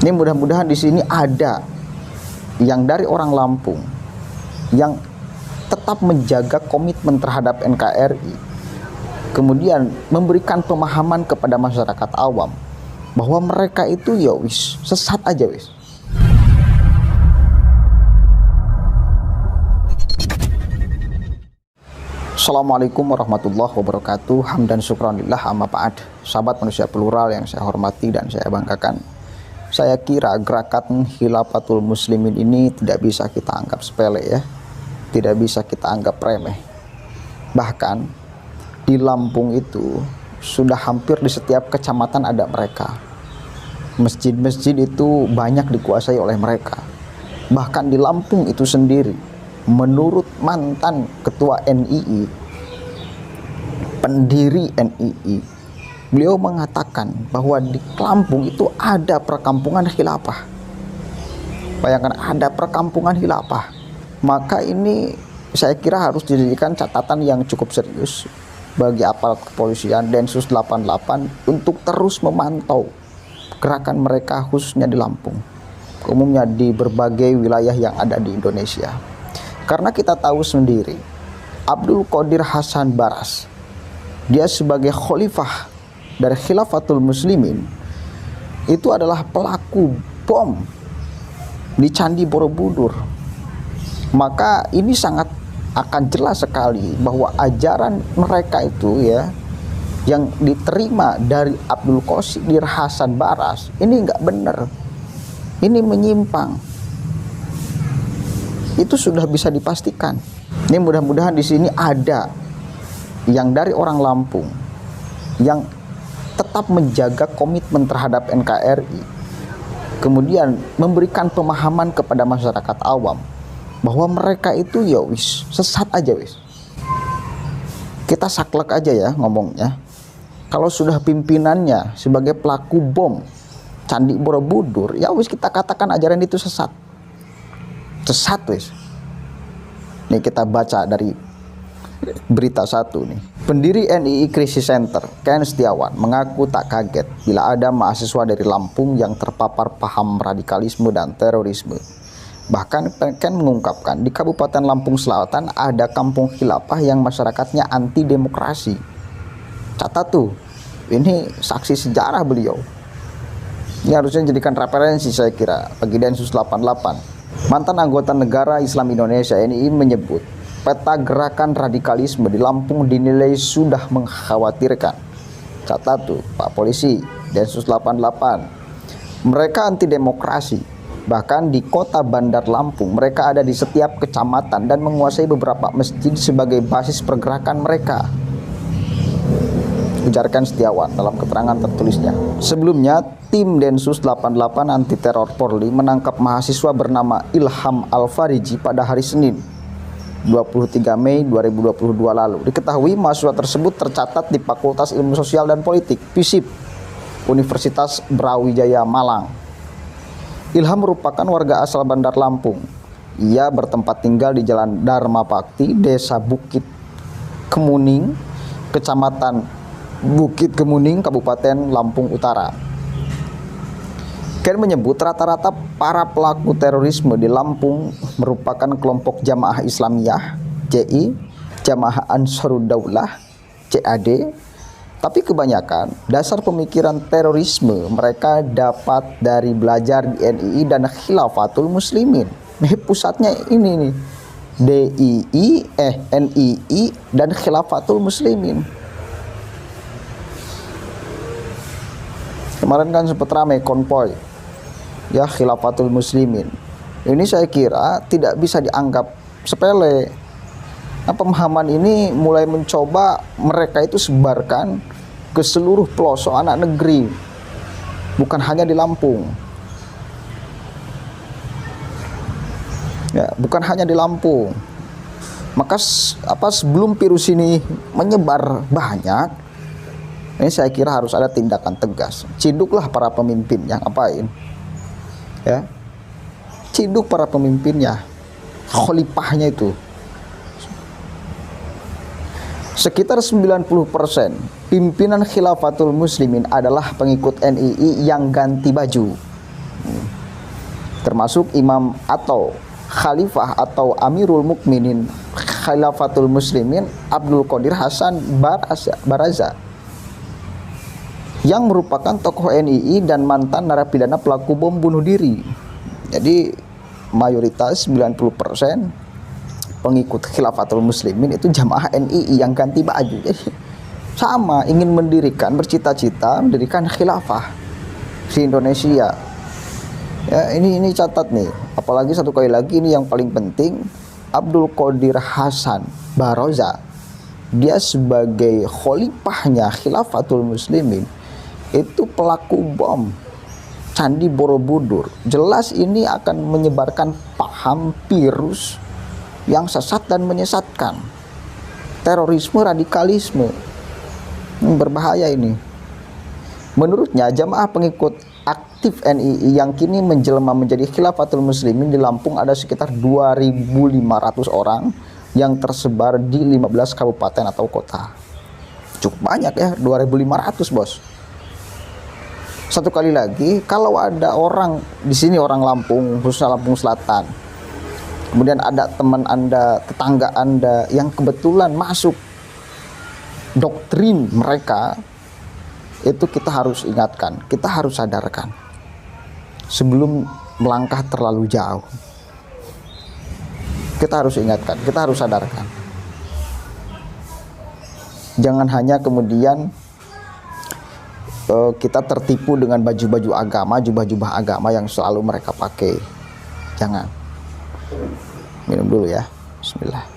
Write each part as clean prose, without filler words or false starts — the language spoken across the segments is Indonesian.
Ini mudah-mudahan di sini ada yang dari orang Lampung yang tetap menjaga komitmen terhadap NKRI, kemudian memberikan pemahaman kepada masyarakat awam bahwa mereka itu ya wis sesat aja wis. Assalamualaikum warahmatullahi wabarakatuh. Hamdan syukranillah amma ba'd. Sahabat manusia plural yang saya hormati dan saya banggakan, saya kira gerakan Khilafatul Muslimin ini tidak bisa kita anggap sepele ya. Tidak bisa kita anggap remeh. Bahkan di Lampung itu sudah hampir di setiap kecamatan ada mereka. Masjid-masjid itu banyak dikuasai oleh mereka. Bahkan di Lampung itu sendiri, menurut mantan ketua NII, pendiri NII, beliau mengatakan bahwa di Lampung itu ada perkampungan khilafah. Bayangkan, ada perkampungan khilafah. Maka ini saya kira harus dijadikan catatan yang cukup serius bagi aparat kepolisian Densus 88 untuk terus memantau gerakan mereka, khususnya di Lampung, umumnya di berbagai wilayah yang ada di Indonesia. Karena kita tahu sendiri, Abdul Qadir Hasan Baras, dia sebagai khalifah dari Khilafatul Muslimin, itu adalah pelaku bom di Candi Borobudur. Maka ini sangat akan jelas sekali bahwa ajaran mereka itu ya, yang diterima dari Abdul Qadir Hasan Baras, ini nggak benar, ini menyimpang. Itu sudah bisa dipastikan. Ini mudah-mudahan di sini ada yang dari orang Lampung yang tetap menjaga komitmen terhadap NKRI, kemudian memberikan pemahaman kepada masyarakat awam bahwa mereka itu ya wis sesat aja wis. Kita saklek aja ya ngomongnya. Kalau sudah pimpinannya sebagai pelaku bom Candi Borobudur, ya wis kita katakan ajaran itu sesat. Sesat wis. Nih kita baca dari berita satu nih. Pendiri NII Crisis Center, Ken Setiawan, mengaku tak kaget bila ada mahasiswa dari Lampung yang terpapar paham radikalisme dan terorisme. Bahkan Ken mengungkapkan di Kabupaten Lampung Selatan ada kampung khilafah yang masyarakatnya anti demokrasi. Catat tuh, ini saksi sejarah beliau. Ini harusnya jadikan referensi saya kira bagi Densus 88. Mantan anggota Negara Islam Indonesia NII menyebut peta gerakan radikalisme di Lampung dinilai sudah mengkhawatirkan. Catat tuh Pak Polisi, Densus 88. Mereka anti demokrasi. Bahkan di kota Bandar Lampung, mereka ada di setiap kecamatan dan menguasai beberapa masjid sebagai basis pergerakan mereka, ujarkan Setiawan dalam keterangan tertulisnya. Sebelumnya, tim Densus 88 anti teror Polri menangkap mahasiswa bernama Ilham Al-Fariji pada hari Senin 23 Mei 2022 lalu. Diketahui mahasiswa tersebut tercatat di Fakultas Ilmu Sosial dan Politik FISIP Universitas Brawijaya Malang. Ilham merupakan warga asal Bandar Lampung. Ia bertempat tinggal di Jalan Dharma Bakti, Desa Bukit Kemuning, Kecamatan Bukit Kemuning, Kabupaten Lampung Utara. Ken menyebut rata-rata para pelaku terorisme di Lampung merupakan kelompok Jamaah Islamiyah, JI, Jamaah Ansarud Daulah, JAD. Tapi kebanyakan dasar pemikiran terorisme mereka dapat dari belajar di NII dan Khilafatul Muslimin. Pusatnya ini nih, NII dan Khilafatul Muslimin. Kemarin kan sempat ramai konvoy ya Khilafatul Muslimin. Ini saya kira tidak bisa dianggap sepele. Nah, pemahaman ini mulai mencoba mereka itu sebarkan ke seluruh pelosok anak negeri, bukan hanya di Lampung. Ya, bukan hanya di Lampung. Maka sebelum virus ini menyebar banyak, ini saya kira harus ada tindakan tegas. Ciduklah para pemimpinnya, ngapain? Ya, ciduk para pemimpinnya, khalifahnya itu. Sekitar 90% pimpinan Khilafatul Muslimin adalah pengikut NII yang ganti baju. termasuk imam atau khalifah atau Amirul Mukminin Khilafatul Muslimin Abdul Qadir Hasan Baraza yang merupakan tokoh NII dan mantan narapidana pelaku bom bunuh diri. Jadi mayoritas 90% pengikut Khilafatul Muslimin itu jamaah NII yang ganti baju. Jadi sama, ingin mendirikan, bercita-cita mendirikan khilafah di Indonesia. Ya, ini catat nih. Apalagi satu kali lagi ini yang paling penting, Abdul Qadir Hasan Baraza, dia sebagai khalifahnya Khilafatul Muslimin itu pelaku bom Candi Borobudur. Jelas ini akan menyebarkan paham virus yang sesat dan menyesatkan. Terorisme, radikalisme. Berbahaya ini. Menurutnya jamaah pengikut aktif NII yang kini menjelma menjadi Khilafatul Muslimin di Lampung ada sekitar 2.500 orang yang tersebar di 15 kabupaten atau kota. Cukup banyak ya, 2.500 bos. Satu kali lagi, kalau ada orang di sini, orang Lampung, khususnya Lampung Selatan, kemudian ada teman Anda, tetangga Anda yang kebetulan masuk doktrin mereka, itu kita harus ingatkan, kita harus sadarkan sebelum melangkah terlalu jauh. Kita harus ingatkan, kita harus sadarkan. Jangan hanya kemudian kita tertipu dengan baju-baju agama, jubah-jubah agama yang selalu mereka pakai. Jangan. Minum dulu ya. Bismillah.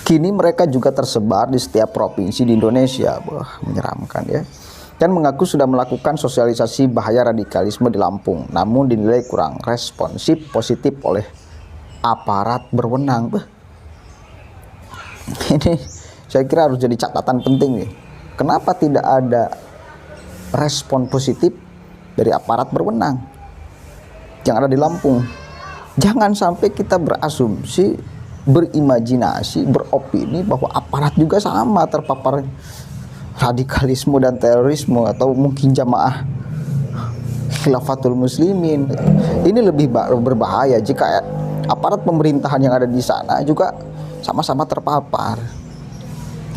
Kini mereka juga tersebar di setiap provinsi di Indonesia. Wah, menyeramkan ya. Dan mengaku sudah melakukan sosialisasi bahaya radikalisme di Lampung, namun dinilai kurang responsif positif oleh aparat berwenang. Ini saya kira harus jadi catatan penting nih. Kenapa tidak ada respon positif dari aparat berwenang yang ada di Lampung? Jangan sampai kita berasumsi, berimajinasi, beropini bahwa aparat juga sama terpapar radikalisme dan terorisme, atau mungkin jamaah Khilafatul Muslimin. Ini lebih berbahaya jika aparat pemerintahan yang ada di sana juga sama-sama terpapar.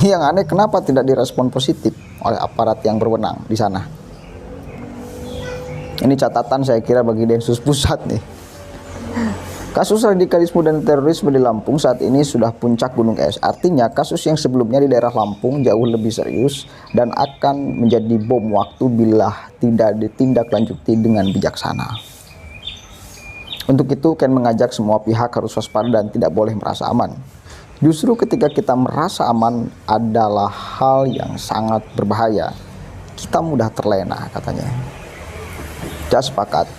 Yang aneh, kenapa tidak direspon positif oleh aparat yang berwenang di sana? Ini catatan saya kira bagi Densus Pusat nih. Kasus radikalisme dan terorisme di Lampung saat ini sudah puncak gunung es. Artinya kasus yang sebelumnya di daerah Lampung jauh lebih serius dan akan menjadi bom waktu bila tidak ditindaklanjuti dengan bijaksana. Untuk itu, Ken mengajak semua pihak harus waspada dan tidak boleh merasa aman. Justru ketika kita merasa aman adalah hal yang sangat berbahaya. Kita mudah terlena katanya. Saya sepakat.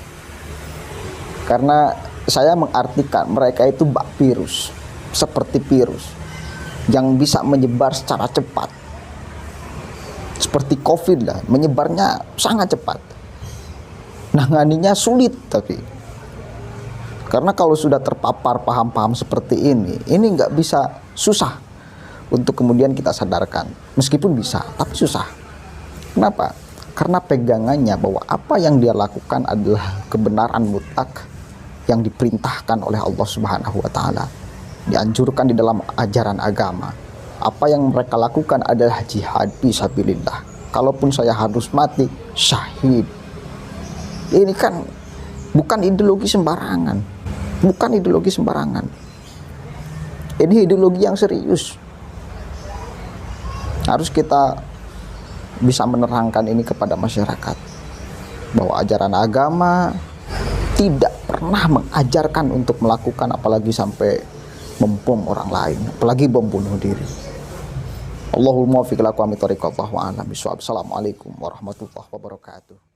Karena saya mengartikan mereka itu bak virus, seperti virus yang bisa menyebar secara cepat. Seperti COVID lah, menyebarnya sangat cepat. Nanganinya sulit tapi. Karena kalau sudah terpapar paham-paham seperti ini nggak bisa, susah untuk kemudian kita sadarkan. Meskipun bisa, tapi susah. Kenapa? Karena pegangannya bahwa apa yang dia lakukan adalah kebenaran mutlak yang diperintahkan oleh Allah Subhanahu wa Ta'ala, dianjurkan di dalam ajaran agama. Apa yang mereka lakukan adalah jihad fisabilillah. Kalaupun saya harus mati, syahid. Ini kan bukan ideologi sembarangan. Bukan ideologi sembarangan. Ini ideologi yang serius. Harus kita bisa menerangkan ini kepada masyarakat, bahwa ajaran agama tidak pernah mengajarkan untuk melakukan, apalagi sampai membom orang lain, apalagi bom bunuh diri. Allahul muwaffiq ila aqwamit thoriq. Wallahu a'lam bishawab. Assalamualaikum warahmatullahi wabarakatuh.